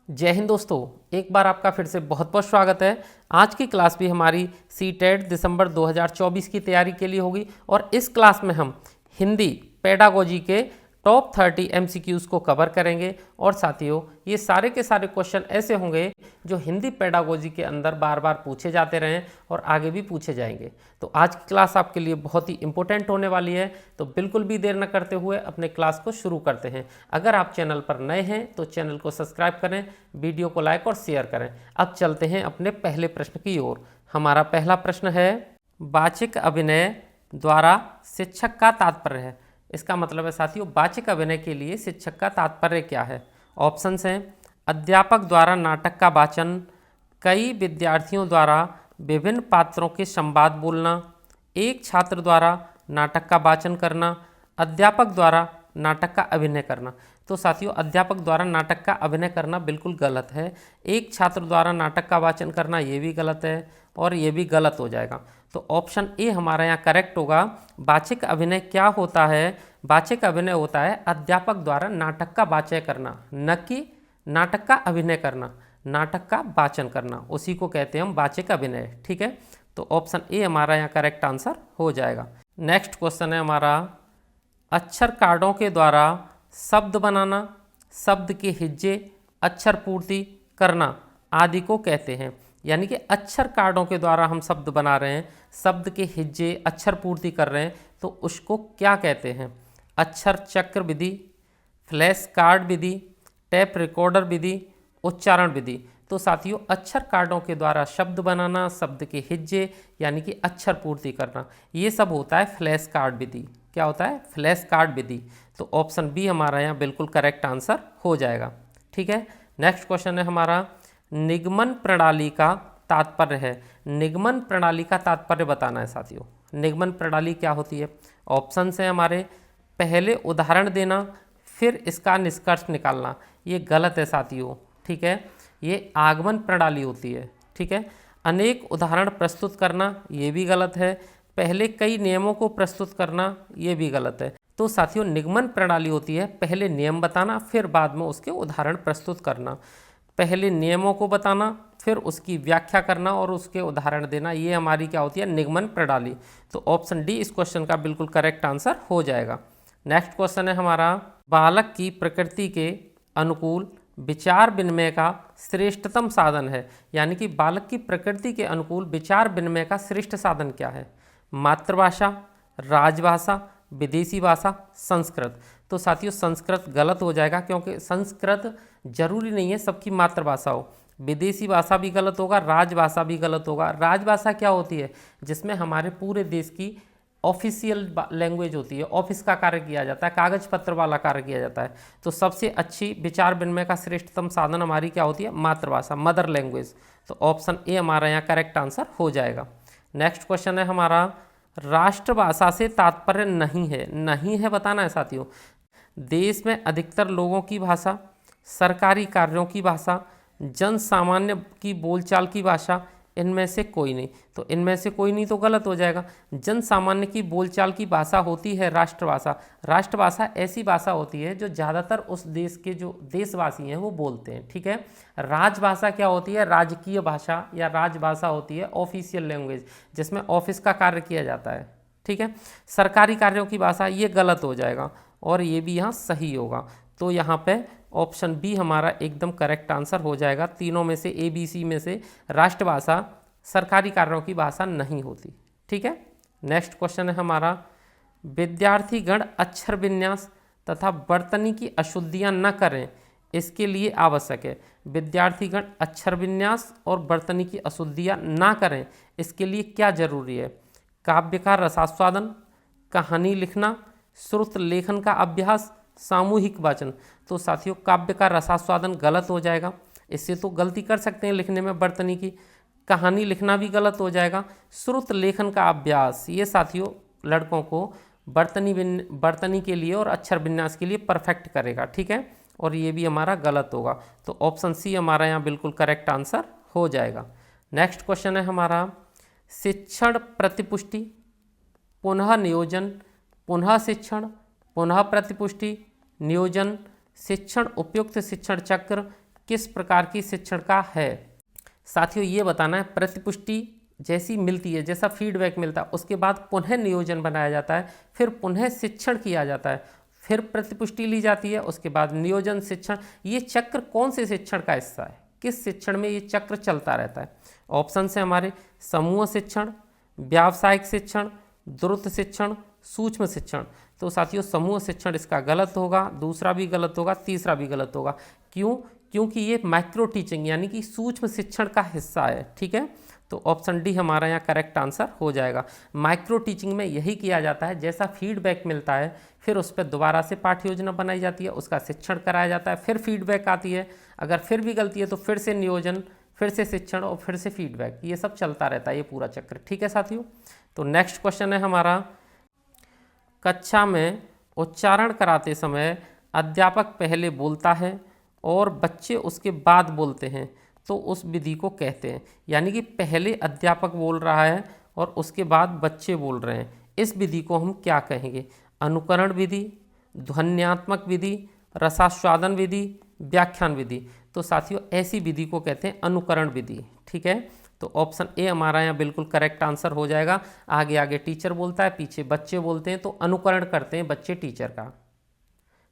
जय हिंद दोस्तों, एक बार आपका फिर से बहुत बहुत स्वागत है। आज की क्लास भी हमारी सीटेट दिसंबर 2024 की तैयारी के लिए होगी और इस क्लास में हम हिंदी पेडागोजी के टॉप 30 एमसीक्यूज़ को कवर करेंगे। और साथियों, ये सारे के सारे क्वेश्चन ऐसे होंगे जो हिंदी पेडागोजी के अंदर बार बार पूछे जाते रहे और आगे भी पूछे जाएंगे। तो आज की क्लास आपके लिए बहुत ही इंपॉर्टेंट होने वाली है, तो बिल्कुल भी देर न करते हुए अपने क्लास को शुरू करते हैं। अगर आप चैनल पर नए हैं तो चैनल को सब्सक्राइब करें, वीडियो को लाइक और शेयर करें। अब चलते हैं अपने पहले प्रश्न की ओर। हमारा पहला प्रश्न है, वाचिक अभिनय द्वारा शिक्षक का तात्पर्य है। इसका मतलब है साथियों, वाचिक अभिनय के लिए शिक्षक का तात्पर्य क्या है। ऑप्शंस हैं, अध्यापक द्वारा नाटक का वाचन, कई विद्यार्थियों द्वारा विभिन्न पात्रों के संवाद बोलना, एक छात्र द्वारा नाटक का वाचन करना, अध्यापक द्वारा नाटक का अभिनय करना। तो साथियों, अध्यापक द्वारा नाटक का अभिनय करना बिल्कुल गलत है। एक छात्र द्वारा नाटक का वाचन करना ये भी गलत है और ये भी गलत हो जाएगा। तो ऑप्शन ए हमारा यहाँ करेक्ट होगा। वाचिक अभिनय क्या होता है? वाचिक अभिनय होता है अध्यापक द्वारा नाटक का वाचन करना, न कि नाटक का अभिनय करना। नाटक का वाचन करना उसी को कहते हैं हम वाचिक अभिनय। ठीक है, तो ऑप्शन ए हमारा यहाँ करेक्ट आंसर हो जाएगा। नेक्स्ट क्वेश्चन है हमारा, अक्षर कार्डों के द्वारा शब्द बनाना, शब्द के हिज्जे, अक्षर पूर्ति करना आदि को कहते हैं। यानी कि अक्षर कार्डों के द्वारा हम शब्द बना रहे हैं, शब्द के हिज्जे अक्षर पूर्ति कर रहे हैं, तो उसको क्या कहते हैं? अक्षर चक्र विधि, फ्लैश कार्ड विधि, टैप रिकॉर्डर विधि, उच्चारण विधि। तो साथियों, अक्षर कार्डों के द्वारा शब्द बनाना, शब्द के हिज्जे यानी कि अक्षर पूर्ति करना, ये सब होता है फ्लैश कार्ड विधि। क्या होता है? फ्लैश कार्ड विधि। तो ऑप्शन बी हमारा यहाँ बिल्कुल करेक्ट आंसर हो जाएगा। ठीक है, नेक्स्ट क्वेश्चन है हमारा, निगमन प्रणाली का तात्पर्य है। निगमन प्रणाली का तात्पर्य बताना है साथियों। निगमन प्रणाली क्या होती है? ऑप्शंस हैं हमारे, पहले उदाहरण देना फिर इसका निष्कर्ष निकालना। ये गलत है साथियों। ठीक है, ये आगमन प्रणाली होती है। ठीक है, अनेक उदाहरण प्रस्तुत करना ये भी गलत है। पहले कई नियमों को प्रस्तुत करना ये भी गलत है। तो साथियों, निगमन प्रणाली होती है पहले नियम बताना फिर बाद में उसके उदाहरण प्रस्तुत करना। पहले नियमों को बताना फिर उसकी व्याख्या करना और उसके उदाहरण देना, ये हमारी क्या होती है? निगमन प्रणाली। तो ऑप्शन डी इस क्वेश्चन का बिल्कुल करेक्ट आंसर हो जाएगा। नेक्स्ट क्वेश्चन है हमारा, बालक की प्रकृति के अनुकूल विचार विनिमय का श्रेष्ठतम साधन है। यानी कि बालक की प्रकृति के अनुकूल विचार विनिमय का श्रेष्ठ साधन क्या है? मातृभाषा, राजभाषा, विदेशी भाषा, संस्कृत। तो साथियों, संस्कृत गलत हो जाएगा क्योंकि संस्कृत जरूरी नहीं है सबकी मातृभाषा हो। विदेशी भाषा भी गलत होगा, राजभाषा भी गलत होगा। राजभाषा क्या होती है? जिसमें हमारे पूरे देश की ऑफिशियल लैंग्वेज होती है, ऑफिस का कार्य किया जाता है, कागज पत्र वाला कार्य किया जाता है। तो सबसे अच्छी विचार विनिमय का श्रेष्ठतम साधन हमारी क्या होती है? मातृभाषा, मदर लैंग्वेज। तो ऑप्शन ए हमारा यहाँ करेक्ट आंसर हो जाएगा। नेक्स्ट क्वेश्चन है हमारा, राष्ट्रभाषा से तात्पर्य नहीं है। नहीं है बताना है साथियों। देश में अधिकतर लोगों की भाषा, सरकारी कार्यों की भाषा, जन सामान्य की बोलचाल की भाषा, इनमें से कोई नहीं। तो इनमें से कोई नहीं तो गलत हो जाएगा। जन सामान्य की बोलचाल की भाषा होती है राष्ट्रभाषा। राष्ट्रभाषा ऐसी भाषा होती है जो ज़्यादातर उस देश के जो देशवासी हैं वो बोलते हैं। ठीक है, राजभाषा क्या होती है? राजकीय भाषा या राजभाषा होती है ऑफिशियल लैंग्वेज, जिसमें ऑफिस का कार्य किया जाता है। ठीक है, सरकारी कार्यों की भाषा ये गलत हो जाएगा और ये भी यहाँ सही होगा। तो यहाँ पे ऑप्शन बी हमारा एकदम करेक्ट आंसर हो जाएगा। तीनों में से, ए बी सी में से राष्ट्रभाषा सरकारी कार्यों की भाषा नहीं होती। ठीक है, नेक्स्ट क्वेश्चन है हमारा, विद्यार्थीगण अक्षर विन्यास तथा वर्तनी की अशुद्धियां न करें, इसके लिए आवश्यक है। विद्यार्थीगण अक्षर विन्यास और वर्तनी की अशुद्धियां ना करें, इसके लिए क्या जरूरी है? काव्य का रसास्वादन, कहानी लिखना, श्रुत लेखन का अभ्यास, सामूहिक वाचन। तो साथियों, काव्य का रसास्वादन गलत हो जाएगा, इससे तो गलती कर सकते हैं लिखने में वर्तनी की। कहानी लिखना भी गलत हो जाएगा। श्रुत लेखन का अभ्यास, ये साथियों लड़कों को वर्तनी के लिए और अक्षर विन्यास के लिए परफेक्ट करेगा। ठीक है, और ये भी हमारा गलत होगा। तो ऑप्शन सी हमारा यहाँ बिल्कुल करेक्ट आंसर हो जाएगा। नेक्स्ट क्वेश्चन है हमारा, शिक्षण प्रतिपुष्टि, पुनः नियोजन, पुनः शिक्षण, पुनः प्रतिपुष्टि, नियोजन, शिक्षण उपयुक्त शिक्षण चक्र किस प्रकार की शिक्षण का है। साथियों ये बताना है प्रतिपुष्टि जैसी मिलती है, जैसा फीडबैक मिलता है उसके बाद पुनः नियोजन बनाया जाता है, फिर पुनः शिक्षण किया जाता है, फिर प्रतिपुष्टि ली जाती है, उसके बाद नियोजन शिक्षण। ये चक्र कौन से शिक्षण का हिस्सा है, किस शिक्षण में ये चक्र चलता रहता है। ऑप्शन से हमारे समूह शिक्षण, व्यावसायिक शिक्षण, द्रुत शिक्षण, सूक्ष्म शिक्षण। तो साथियों समूह शिक्षण इसका गलत होगा, दूसरा भी गलत होगा, तीसरा भी गलत होगा। क्यों? क्योंकि ये माइक्रो टीचिंग यानी कि सूक्ष्म शिक्षण का हिस्सा है। ठीक है, तो ऑप्शन डी हमारा यहाँ करेक्ट आंसर हो जाएगा। माइक्रो टीचिंग में यही किया जाता है, जैसा फीडबैक मिलता है फिर उस पर दोबारा से पाठ्य योजना बनाई जाती है, उसका शिक्षण कराया जाता है, फिर फीडबैक आती है, अगर फिर भी गलती है तो फिर से नियोजन, फिर से शिक्षण और फिर से फीडबैक, ये सब चलता रहता है, ये पूरा चक्र। ठीक है साथियों, तो नेक्स्ट क्वेश्चन है हमारा, कक्षा में उच्चारण कराते समय अध्यापक पहले बोलता है और बच्चे उसके बाद बोलते हैं तो उस विधि को कहते हैं। यानी कि पहले अध्यापक बोल रहा है और उसके बाद बच्चे बोल रहे हैं, इस विधि को हम क्या कहेंगे? अनुकरण विधि, ध्वन्यात्मक विधि, रसास्वादन विधि, व्याख्यान विधि। तो साथियों ऐसी विधि को कहते हैं अनुकरण विधि। ठीक है, तो ऑप्शन ए हमारा यहाँ बिल्कुल करेक्ट आंसर हो जाएगा। आगे आगे टीचर बोलता है, पीछे बच्चे बोलते हैं, तो अनुकरण करते हैं बच्चे टीचर का।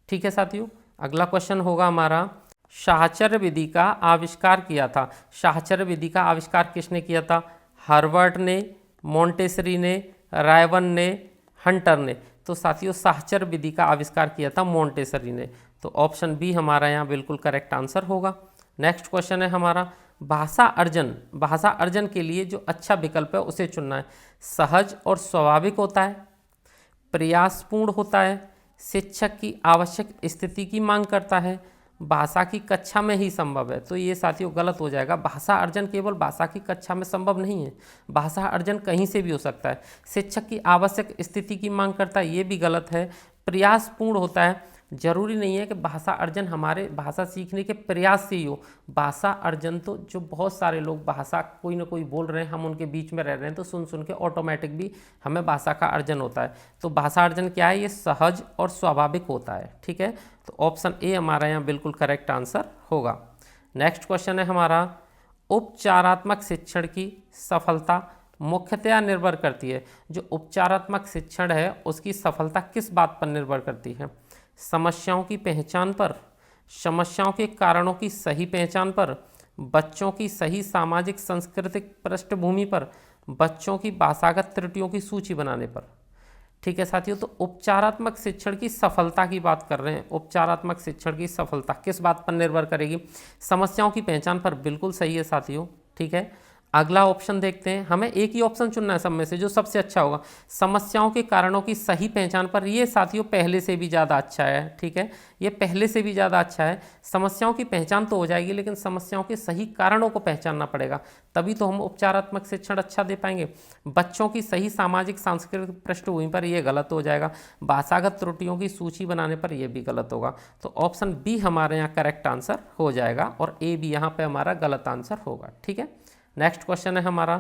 ठीक है साथियों, अगला क्वेश्चन होगा हमारा, साहचर्य विधि का आविष्कार किया था। साहचर्य विधि का आविष्कार किसने किया था? हर्बर्ट ने, मोंटेसरी ने, रायवन ने, हंटर ने। तो साथियों साहचर्य विधि का आविष्कार किया था मोंटेसरी ने। तो ऑप्शन बी हमारा यहाँ बिल्कुल करेक्ट आंसर होगा। नेक्स्ट क्वेश्चन है हमारा, भाषा अर्जन। भाषा अर्जन के लिए जो अच्छा विकल्प है उसे चुनना है। सहज और स्वाभाविक होता है, प्रयासपूर्ण होता है, शिक्षक की आवश्यक स्थिति की मांग करता है, भाषा की कक्षा में ही संभव है। तो ये साथियों गलत हो जाएगा। भाषा अर्जन केवल भाषा की कक्षा में संभव नहीं है, भाषा अर्जन कहीं से भी हो सकता है। शिक्षक की आवश्यक स्थिति की मांग करता है, ये भी गलत है। प्रयासपूर्ण होता है, जरूरी नहीं है कि भाषा अर्जन हमारे भाषा सीखने के प्रयास से ही हो। भाषा अर्जन तो जो बहुत सारे लोग भाषा कोई ना कोई बोल रहे हैं, हम उनके बीच में रह रहे हैं, तो सुन सुन के ऑटोमेटिक भी हमें भाषा का अर्जन होता है। तो भाषा अर्जन क्या है? ये सहज और स्वाभाविक होता है। ठीक है, तो ऑप्शन ए हमारा यहाँ बिल्कुल करेक्ट आंसर होगा। नेक्स्ट क्वेश्चन है हमारा, उपचारात्मक शिक्षण की सफलता मुख्यतया निर्भर करती है। जो उपचारात्मक शिक्षण है उसकी सफलता किस बात पर निर्भर करती है? समस्याओं की पहचान पर, समस्याओं के कारणों की सही पहचान पर, बच्चों की सही सामाजिक सांस्कृतिक पृष्ठभूमि पर, बच्चों की भाषागत त्रुटियों की सूची बनाने पर। ठीक है साथियों, तो उपचारात्मक शिक्षण की सफलता की बात कर रहे हैं। उपचारात्मक शिक्षण की सफलता किस बात पर निर्भर करेगी? समस्याओं की पहचान पर। बिल्कुल सही है साथियों। ठीक है, अगला ऑप्शन देखते हैं, हमें एक ही ऑप्शन चुनना है सब में से जो सबसे अच्छा होगा। समस्याओं के कारणों की सही पहचान पर, ये साथियों पहले से भी ज़्यादा अच्छा है। ठीक है, ये पहले से भी ज़्यादा अच्छा है। समस्याओं की पहचान तो हो जाएगी, लेकिन समस्याओं के सही कारणों को पहचानना पड़ेगा, तभी तो हम उपचारात्मक शिक्षण अच्छा दे पाएंगे। बच्चों की सही सामाजिक सांस्कृतिक पृष्ठभूमि पर, यह गलत हो जाएगा। भाषागत त्रुटियों की सूची बनाने पर, यह भी गलत होगा। तो ऑप्शन बी हमारे यहाँ करेक्ट आंसर हो जाएगा और ए भी यहाँ पर हमारा गलत आंसर होगा। ठीक है, नेक्स्ट क्वेश्चन है हमारा,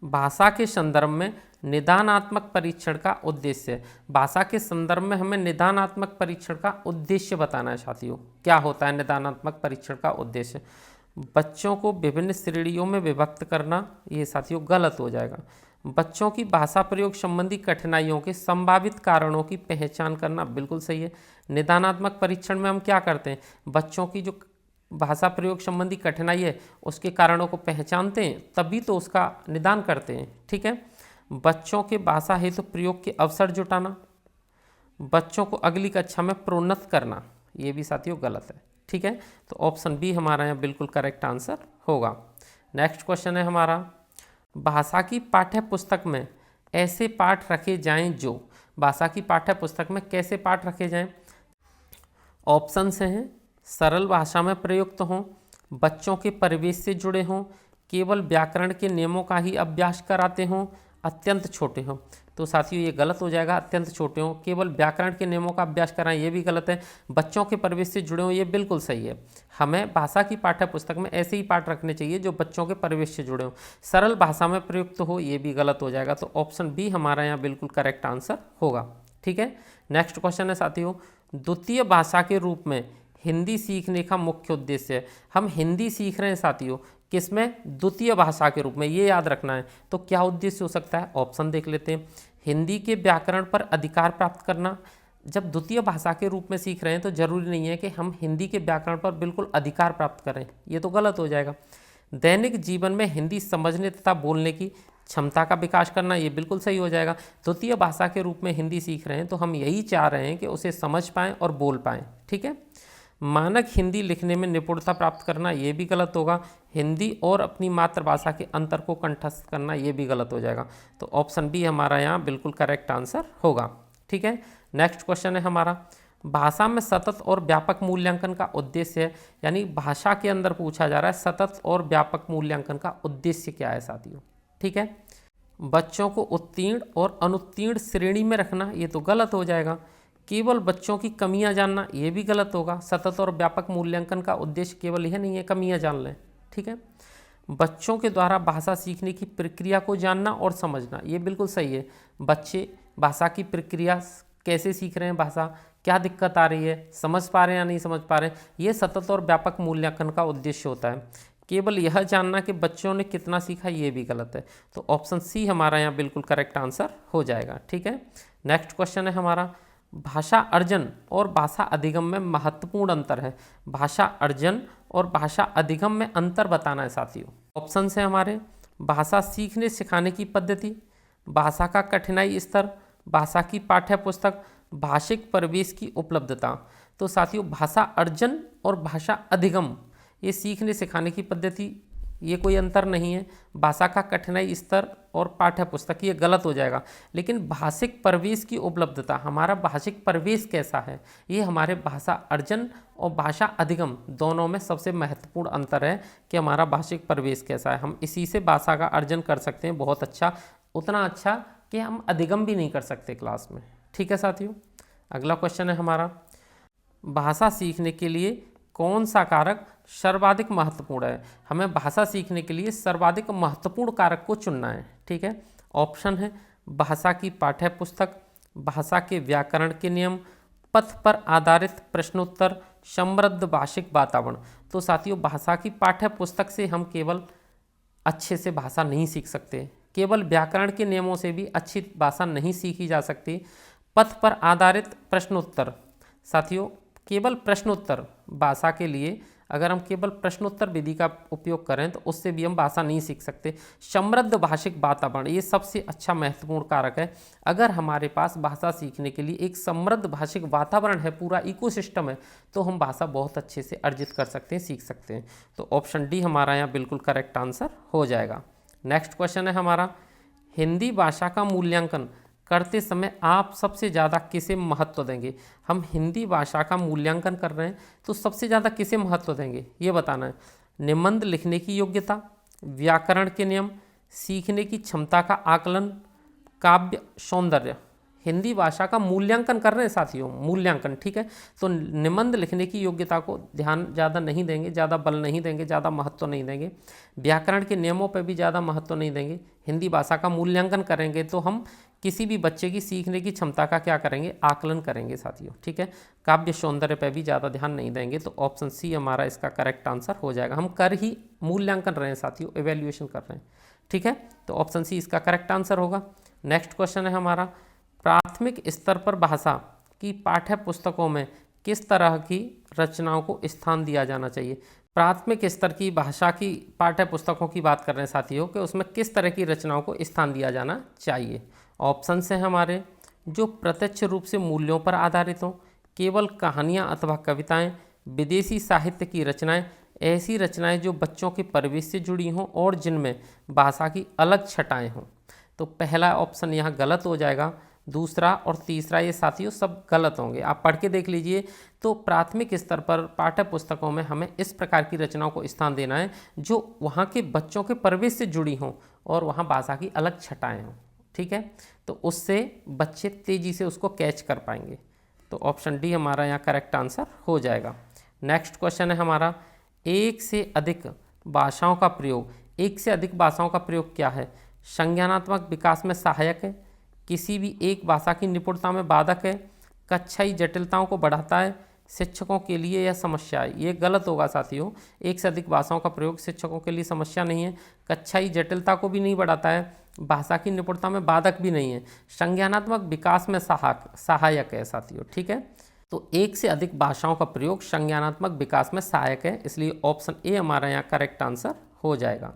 भाषा के संदर्भ में निदानात्मक परीक्षण का उद्देश्य। भाषा के संदर्भ में हमें निदानात्मक परीक्षण का उद्देश्य बताना है साथियों। क्या होता है निदानात्मक परीक्षण का उद्देश्य? बच्चों को विभिन्न श्रेणियों में विभक्त करना, ये साथियों गलत हो जाएगा। बच्चों की भाषा प्रयोग संबंधी कठिनाइयों के संभावित कारणों की पहचान करना, बिल्कुल सही है। निदानात्मक परीक्षण में हम क्या करते हैं? बच्चों की जो भाषा प्रयोग संबंधी कठिनाई है उसके कारणों को पहचानते हैं, तभी तो उसका निदान करते हैं। ठीक है, बच्चों के भाषा हेतु प्रयोग के अवसर जुटाना, बच्चों को अगली कक्षा में प्रोन्नत करना, ये भी साथियों गलत है। ठीक है, तो ऑप्शन बी हमारा यहाँ बिल्कुल करेक्ट आंसर होगा। नेक्स्ट क्वेश्चन है हमारा, भाषा की पाठ्य पुस्तक में ऐसे पाठ रखे जाएं जो, भाषा की पाठ्य पुस्तक में कैसे पाठ रखे जाएं? ऑप्शन से हैं, सरल भाषा में प्रयुक्त हों, बच्चों के परिवेश से जुड़े हों, केवल व्याकरण के नियमों का ही अभ्यास कराते हों, अत्यंत छोटे हों। तो साथियों ये गलत हो जाएगा, अत्यंत छोटे हों। केवल व्याकरण के नियमों का अभ्यास कराएं, ये भी गलत है। बच्चों के परिवेश से जुड़े हों, ये बिल्कुल सही है। हमें भाषा की पाठ्य पुस्तक में ऐसे ही पाठ रखने चाहिए जो बच्चों के परिवेश से जुड़े हों। सरल भाषा में प्रयुक्त हो, ये भी गलत हो जाएगा। तो ऑप्शन बी हमारा यहाँ बिल्कुल करेक्ट आंसर होगा। ठीक है, नेक्स्ट क्वेश्चन है साथियों, द्वितीय भाषा के रूप में हिंदी सीखने का मुख्य उद्देश्य है। हम हिंदी सीख रहे हैं साथियों, किसमें? द्वितीय भाषा के रूप में, ये याद रखना है। तो क्या उद्देश्य हो सकता है? ऑप्शन देख लेते हैं। हिंदी के व्याकरण पर अधिकार प्राप्त करना। जब द्वितीय भाषा के रूप में सीख रहे हैं तो जरूरी नहीं है कि हम हिंदी के व्याकरण पर बिल्कुल अधिकार प्राप्त करें, ये तो गलत हो जाएगा। दैनिक जीवन में हिंदी समझने तथा बोलने की क्षमता का विकास करना, ये बिल्कुल सही हो जाएगा। द्वितीय भाषा के रूप में हिंदी सीख रहे हैं तो हम यही चाह रहे हैं कि उसे समझ पाएँ और बोल पाएँ, ठीक है। मानक हिंदी लिखने में निपुणता प्राप्त करना, ये भी गलत होगा। हिंदी और अपनी मातृभाषा के अंतर को कंठस्थ करना, ये भी गलत हो जाएगा। तो ऑप्शन बी हमारा यहाँ बिल्कुल करेक्ट आंसर होगा, ठीक है। नेक्स्ट क्वेश्चन है हमारा, भाषा में सतत और व्यापक मूल्यांकन का उद्देश्य है, यानी भाषा के अंदर पूछा जा रहा है सतत और व्यापक मूल्यांकन का उद्देश्य क्या है साथियों, ठीक है। बच्चों को उत्तीर्ण और अनुत्तीर्ण श्रेणी में रखना, ये तो गलत हो जाएगा। केवल बच्चों की कमियां जानना, ये भी गलत होगा। सतत और व्यापक मूल्यांकन का उद्देश्य केवल यह नहीं है कमियां जान लें, ठीक है। बच्चों के द्वारा भाषा सीखने की प्रक्रिया को जानना और समझना, ये बिल्कुल सही है। बच्चे भाषा की प्रक्रिया कैसे सीख रहे हैं, भाषा क्या दिक्कत आ रही है, समझ पा रहे हैं या नहीं समझ पा रहे हैं, ये सतत और व्यापक मूल्यांकन का उद्देश्य होता है। केवल यह जानना कि बच्चों ने कितना सीखा, ये भी गलत है। तो ऑप्शन सी हमारा यहाँ बिल्कुल करेक्ट आंसर हो जाएगा, ठीक है। नेक्स्ट क्वेश्चन है हमारा, भाषा अर्जन और भाषा अधिगम में महत्वपूर्ण अंतर है। भाषा अर्जन और भाषा अधिगम में अंतर बताना है साथियों। ऑप्शन है हमारे, भाषा सीखने सिखाने की पद्धति, भाषा का कठिनाई स्तर, भाषा की पाठ्य पुस्तक, भाषिक परिवेश की उपलब्धता। तो साथियों भाषा अर्जन और भाषा अधिगम, ये सीखने सिखाने की पद्धति, ये कोई अंतर नहीं है। भाषा का कठिनाई स्तर और पाठ्य पुस्तक, ये गलत हो जाएगा। लेकिन भाषिक परिवेश की उपलब्धता, हमारा भाषिक परिवेश कैसा है, ये हमारे भाषा अर्जन और भाषा अधिगम दोनों में सबसे महत्वपूर्ण अंतर है कि हमारा भाषिक परिवेश कैसा है। हम इसी से भाषा का अर्जन कर सकते हैं बहुत अच्छा, उतना अच्छा कि हम अधिगम भी नहीं कर सकते क्लास में, ठीक है साथियों। अगला क्वेश्चन है हमारा, भाषा सीखने के लिए कौन सा कारक सर्वाधिक महत्वपूर्ण है। हमें भाषा सीखने के लिए सर्वाधिक महत्वपूर्ण कारक को चुनना है, ठीक है। ऑप्शन है भाषा की पाठ्य पुस्तक, भाषा के व्याकरण के नियम, पथ पर आधारित प्रश्नोत्तर, समृद्ध भाषिक वातावरण। तो साथियों भाषा की पाठ्य पुस्तक से हम केवल अच्छे से भाषा नहीं सीख सकते, केवल व्याकरण के नियमों से भी अच्छी भाषा नहीं सीखी जा सकती। पथ पर आधारित प्रश्नोत्तर, साथियों केवल प्रश्नोत्तर भाषा के लिए, अगर हम केवल प्रश्नोत्तर विधि का उपयोग करें तो उससे भी हम भाषा नहीं सीख सकते। समृद्ध भाषिक वातावरण, ये सबसे अच्छा महत्वपूर्ण कारक है। अगर हमारे पास भाषा सीखने के लिए एक समृद्ध भाषिक वातावरण है, पूरा इकोसिस्टम है, तो हम भाषा बहुत अच्छे से अर्जित कर सकते हैं, सीख सकते हैं। तो ऑप्शन डी हमारा यहाँ बिल्कुल करेक्ट आंसर हो जाएगा। नेक्स्ट क्वेश्चन है हमारा, हिंदी भाषा का मूल्यांकन करते समय आप सबसे ज़्यादा किसे महत्व देंगे। हम हिंदी भाषा का मूल्यांकन कर रहे हैं तो सबसे ज़्यादा किसे महत्व देंगे, ये बताना है। निबंध लिखने की योग्यता, व्याकरण के नियम, सीखने की क्षमता का आकलन, काव्य सौंदर्य। हिंदी भाषा का मूल्यांकन कर रहे हैं साथियों, मूल्यांकन, ठीक है। तो निबंध लिखने की योग्यता को ध्यान ज़्यादा नहीं देंगे, ज़्यादा बल नहीं देंगे, ज़्यादा महत्व नहीं देंगे। व्याकरण के नियमों पर भी ज़्यादा महत्व नहीं देंगे। हिंदी भाषा का मूल्यांकन करेंगे तो हम किसी भी बच्चे की सीखने की क्षमता का क्या करेंगे, आकलन करेंगे साथियों, ठीक है। काव्य सौंदर्य पर भी ज़्यादा ध्यान नहीं देंगे। तो ऑप्शन सी हमारा इसका करेक्ट आंसर हो जाएगा। हम कर ही मूल्यांकन रहे हैं साथियों, एवेल्युएशन कर रहे हैं, ठीक है। तो ऑप्शन सी इसका करेक्ट आंसर होगा। नेक्स्ट क्वेश्चन है हमारा, प्राथमिक स्तर पर भाषा की पाठ्य पुस्तकों में किस तरह की रचनाओं को स्थान दिया जाना चाहिए। प्राथमिक स्तर की भाषा की पाठ्य पुस्तकों की बात कर रहे हैं साथियों कि उसमें किस तरह की रचनाओं को स्थान दिया जाना चाहिए। ऑप्शन हैं हमारे, जो प्रत्यक्ष रूप से मूल्यों पर आधारित हों, केवल कहानियाँ अथवा कविताएं, विदेशी साहित्य की रचनाएं, ऐसी रचनाएं जो बच्चों के परिवेश से जुड़ी हों और जिनमें भाषा की अलग छटाएं हों। तो पहला ऑप्शन यहाँ गलत हो जाएगा, दूसरा और तीसरा ये साथियों सब गलत होंगे। आप पढ़ के देख लीजिए। तो प्राथमिक स्तर पर पाठ्य पुस्तकों में हमें इस प्रकार की रचनाओं को स्थान देना है जो वहाँ के बच्चों के परिवेश से जुड़ी हों और वहाँ भाषा की अलग छटाएं हों, ठीक है। तो उससे बच्चे तेज़ी से उसको कैच कर पाएंगे। तो ऑप्शन डी हमारा यहाँ करेक्ट आंसर हो जाएगा। नेक्स्ट क्वेश्चन है हमारा, एक से अधिक भाषाओं का प्रयोग। एक से अधिक भाषाओं का प्रयोग क्या है? संज्ञानात्मक विकास में सहायक है, किसी भी एक भाषा की निपुणता में बाधक है, कक्षाई जटिलताओं को बढ़ाता है, शिक्षकों के लिए यह समस्या है। ये गलत होगा साथियों, एक से अधिक भाषाओं का प्रयोग शिक्षकों के लिए समस्या नहीं है। कक्षाई जटिलता को भी नहीं बढ़ाता है, भाषा की निपुणता में बाधक भी नहीं है, संज्ञानात्मक विकास में सहायक है साथियों। ठीक है, तो एक से अधिक भाषाओं का प्रयोग संज्ञानात्मक विकास में सहायक है, इसलिए ऑप्शन ए हमारा यहाँ करेक्ट आंसर हो जाएगा।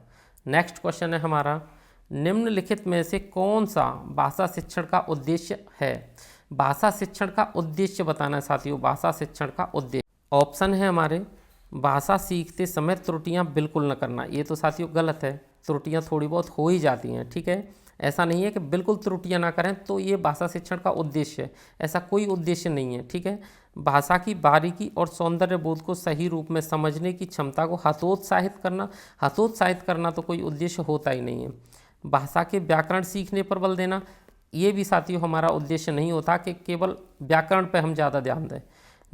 नेक्स्ट क्वेश्चन है हमारा, निम्नलिखित में से कौन सा भाषा शिक्षण का उद्देश्य है? भाषा शिक्षण का उद्देश्य बताना है साथियों। भाषा शिक्षण का उद्देश्य ऑप्शन है हमारे, भाषा सीखते समय त्रुटियां बिल्कुल न करना। ये तो साथियों गलत है, त्रुटियां थोड़ी बहुत हो ही जाती हैं। ठीक है, ऐसा नहीं है कि बिल्कुल त्रुटियां ना करें तो ये भाषा शिक्षण का उद्देश्य है, ऐसा कोई उद्देश्य नहीं है। ठीक है, भाषा की बारीकी और सौंदर्य बोध को सही रूप में समझने की क्षमता को हतोत्साहित करना तो कोई उद्देश्य होता ही नहीं है। भाषा के व्याकरण सीखने पर बल देना, ये भी साथियों हमारा उद्देश्य नहीं होता कि केवल व्याकरण पर हम ज़्यादा ध्यान दें।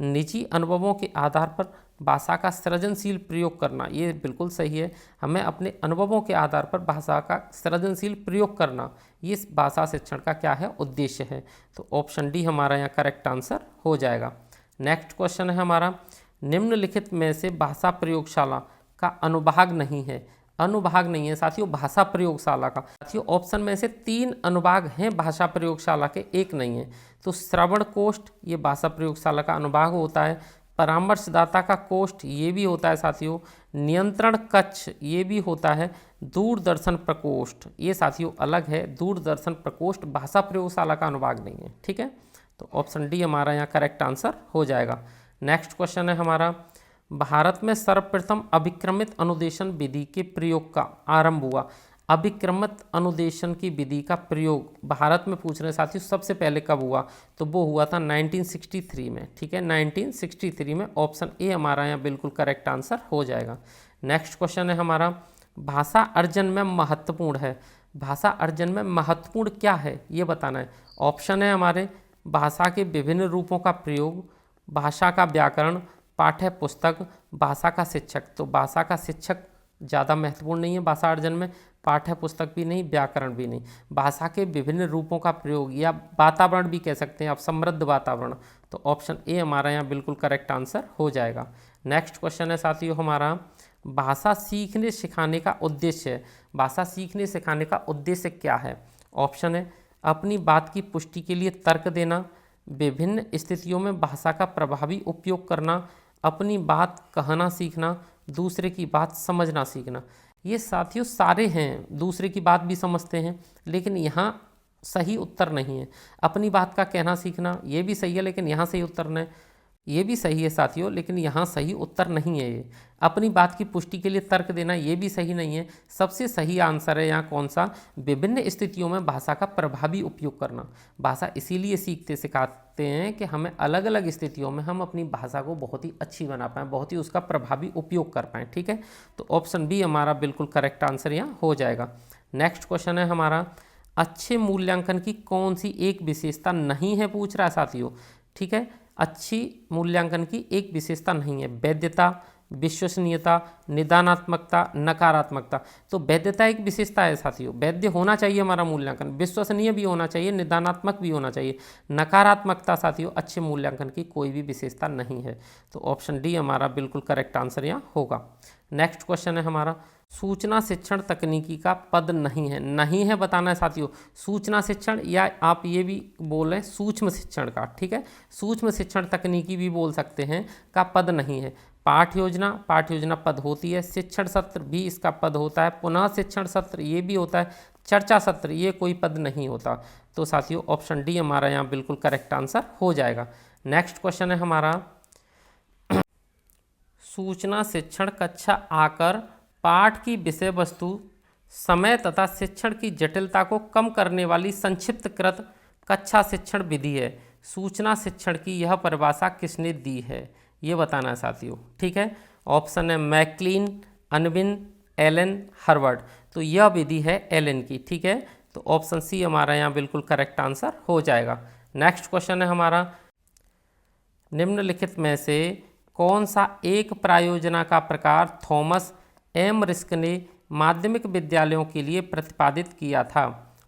निजी अनुभवों के आधार पर भाषा का सृजनशील प्रयोग करना, ये बिल्कुल सही है। हमें अपने अनुभवों के आधार पर भाषा का सृजनशील प्रयोग करना, ये भाषा शिक्षण का क्या है, उद्देश्य है। तो ऑप्शन डी हमारा यहाँ करेक्ट आंसर हो जाएगा। नेक्स्ट क्वेश्चन है हमारा, निम्नलिखित में से भाषा प्रयोगशाला का अनुभाग नहीं है। अनुभाग नहीं है साथियों भाषा प्रयोगशाला का। साथियों ऑप्शन में से 3 अनुभाग हैं भाषा प्रयोगशाला के, एक नहीं है। तो श्रवण कोष्ठ ये भाषा प्रयोगशाला का अनुभाग होता है। परामर्शदाता का कोष्ठ ये भी होता है साथियों। नियंत्रण कक्ष ये भी होता है। दूरदर्शन प्रकोष्ठ ये साथियों अलग है। दूरदर्शन प्रकोष्ठ भाषा प्रयोगशाला का अनुभाग नहीं है। ठीक है, तो ऑप्शन डी हमारा यहाँ करेक्ट आंसर हो जाएगा। नेक्स्ट क्वेश्चन है हमारा, भारत में सर्वप्रथम अभिक्रमित अनुदेशन विधि के प्रयोग का आरंभ हुआ। अभिक्रमित अनुदेशन की विधि का प्रयोग भारत में पूछ रहे हैं साथियों, सबसे पहले कब हुआ? तो वो हुआ था 1963 में। ठीक है, 1963 में। ऑप्शन ए हमारा यहाँ बिल्कुल करेक्ट आंसर हो जाएगा। नेक्स्ट क्वेश्चन है हमारा, भाषा अर्जन में महत्वपूर्ण है। भाषा अर्जन में महत्वपूर्ण क्या है ये बताना है। ऑप्शन है हमारे, भाषा के विभिन्न रूपों का प्रयोग, भाषा का व्याकरण, पाठ्य पुस्तक, भाषा का शिक्षक। तो भाषा का शिक्षक ज़्यादा महत्वपूर्ण नहीं है भाषा अर्जन में, पाठ्य पुस्तक भी नहीं, व्याकरण भी नहीं। भाषा के विभिन्न रूपों का प्रयोग या वातावरण भी कह सकते हैं आप, समृद्ध वातावरण। तो ऑप्शन ए हमारा यहाँ बिल्कुल करेक्ट आंसर हो जाएगा। नेक्स्ट क्वेश्चन है साथियों हमारा, भाषा सीखने सिखाने का उद्देश्य है। भाषा सीखने सिखाने का उद्देश्य क्या है? ऑप्शन है, अपनी बात की पुष्टि के लिए तर्क देना, विभिन्न स्थितियों में भाषा का प्रभावी उपयोग करना, अपनी बात कहना सीखना, दूसरे की बात समझना सीखना। ये साथियों सारे हैं, दूसरे की बात भी समझते हैं, लेकिन यहाँ सही उत्तर नहीं है। अपनी बात का कहना सीखना ये भी सही है, लेकिन यहाँ सही उत्तर नहीं। ये भी सही है साथियों, लेकिन यहाँ सही उत्तर नहीं है ये। अपनी बात की पुष्टि के लिए तर्क देना ये भी सही नहीं है। सबसे सही आंसर है यहाँ कौन सा? विभिन्न स्थितियों में भाषा का प्रभावी उपयोग करना। भाषा इसीलिए सीखते सिखाते हैं कि हमें अलग अलग स्थितियों में हम अपनी भाषा को बहुत ही अच्छी बना पाएँ, बहुत ही उसका प्रभावी उपयोग कर पाएँ। ठीक है, तो ऑप्शन बी हमारा बिल्कुल करेक्ट आंसर यहाँ हो जाएगा। नेक्स्ट क्वेश्चन है हमारा, अच्छे मूल्यांकन की कौन सी एक विशेषता नहीं है पूछ रहा है साथियों। ठीक है, अच्छी मूल्यांकन की एक विशेषता नहीं है। वैधता, विश्वसनीयता, निदानात्मकता, नकारात्मकता। तो वैधता एक विशेषता है साथियों, वैध होना चाहिए हमारा मूल्यांकन, विश्वसनीय भी होना चाहिए, निदानात्मक भी होना चाहिए। नकारात्मकता साथियों अच्छे मूल्यांकन की कोई भी विशेषता नहीं है। तो ऑप्शन डी हमारा बिल्कुल करेक्ट आंसर यहाँ होगा। नेक्स्ट क्वेश्चन है हमारा, सूचना शिक्षण तकनीकी का पद नहीं है। नहीं है बताना है साथियों, सूचना शिक्षण या आप ये भी बोल रहे हैं सूक्ष्म शिक्षण का। ठीक है, सूक्ष्म शिक्षण तकनीकी भी बोल सकते हैं, का पद नहीं है। पाठ योजना पद होती है। शिक्षण सत्र भी इसका पद होता है। पुनः शिक्षण सत्र ये भी होता है। चर्चा सत्र ये कोई पद नहीं होता। तो साथियों ऑप्शन डी हमारा यहाँ बिल्कुल करेक्ट आंसर हो जाएगा। नेक्स्ट क्वेश्चन है हमारा, सूचना शिक्षण कक्षा आकर पाठ की विषय वस्तु, समय तथा शिक्षण की जटिलता को कम करने वाली संक्षिप्तकृत कक्षा शिक्षण विधि है। सूचना शिक्षण की यह परिभाषा किसने दी है ये बताना है साथियों। ठीक है, ऑप्शन है मैकक्लीन, अनविन, एलन, हार्वर्ड। तो यह विधि है एलन की। ठीक है, तो ऑप्शन सी हमारा यहाँ बिल्कुल करेक्ट आंसर हो जाएगा। नेक्स्ट क्वेश्चन है हमारा, निम्नलिखित में से कौन सा एक प्रायोजना का प्रकार थॉमस एम रिस्क ने माध्यमिक विद्यालयों के लिए प्रतिपादित किया था?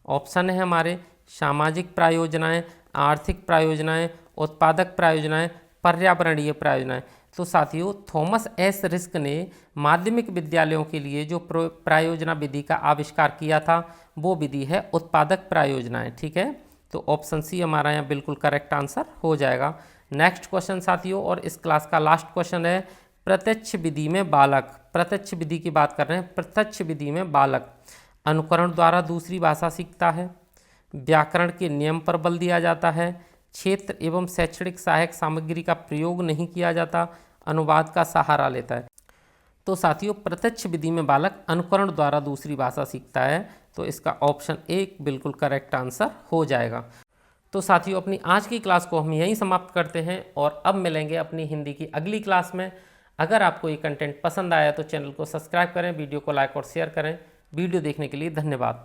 ऑप्शन है हमारे, सामाजिक प्रायोजनाएं, आर्थिक प्रायोजनाएं, उत्पादक प्रायोजनाएं, पर्यावरणीय प्रायोजनाएं। तो साथियों, थॉमस एस रिस्क ने माध्यमिक विद्यालयों के लिए जो प्रायोजना विधि का आविष्कार किया था वो विधि है उत्पादक प्रायोजनाएं। ठीक है, तो ऑप्शन सी हमारा यहाँ बिल्कुल करेक्ट आंसर हो जाएगा। नेक्स्ट क्वेश्चन साथियों, और इस क्लास का लास्ट क्वेश्चन है प्रत्यक्ष विधि में बालक। प्रत्यक्ष विधि की बात कर रहे हैं। प्रत्यक्ष विधि में बालक अनुकरण द्वारा दूसरी भाषा सीखता है, व्याकरण के नियम पर बल दिया जाता है, क्षेत्र एवं शैक्षणिक सहायक सामग्री का प्रयोग नहीं किया जाता, अनुवाद का सहारा लेता है। तो साथियों, प्रत्यक्ष विधि में बालक अनुकरण द्वारा दूसरी भाषा सीखता है, तो इसका ऑप्शन एक बिल्कुल करेक्ट आंसर हो जाएगा। तो साथियों, अपनी आज की क्लास को हम यहीं समाप्त करते हैं और अब मिलेंगे अपनी हिंदी की अगली क्लास में। अगर आपको ये कंटेंट पसंद आया तो चैनल को सब्सक्राइब करें, वीडियो को लाइक और शेयर करें। वीडियो देखने के लिए धन्यवाद।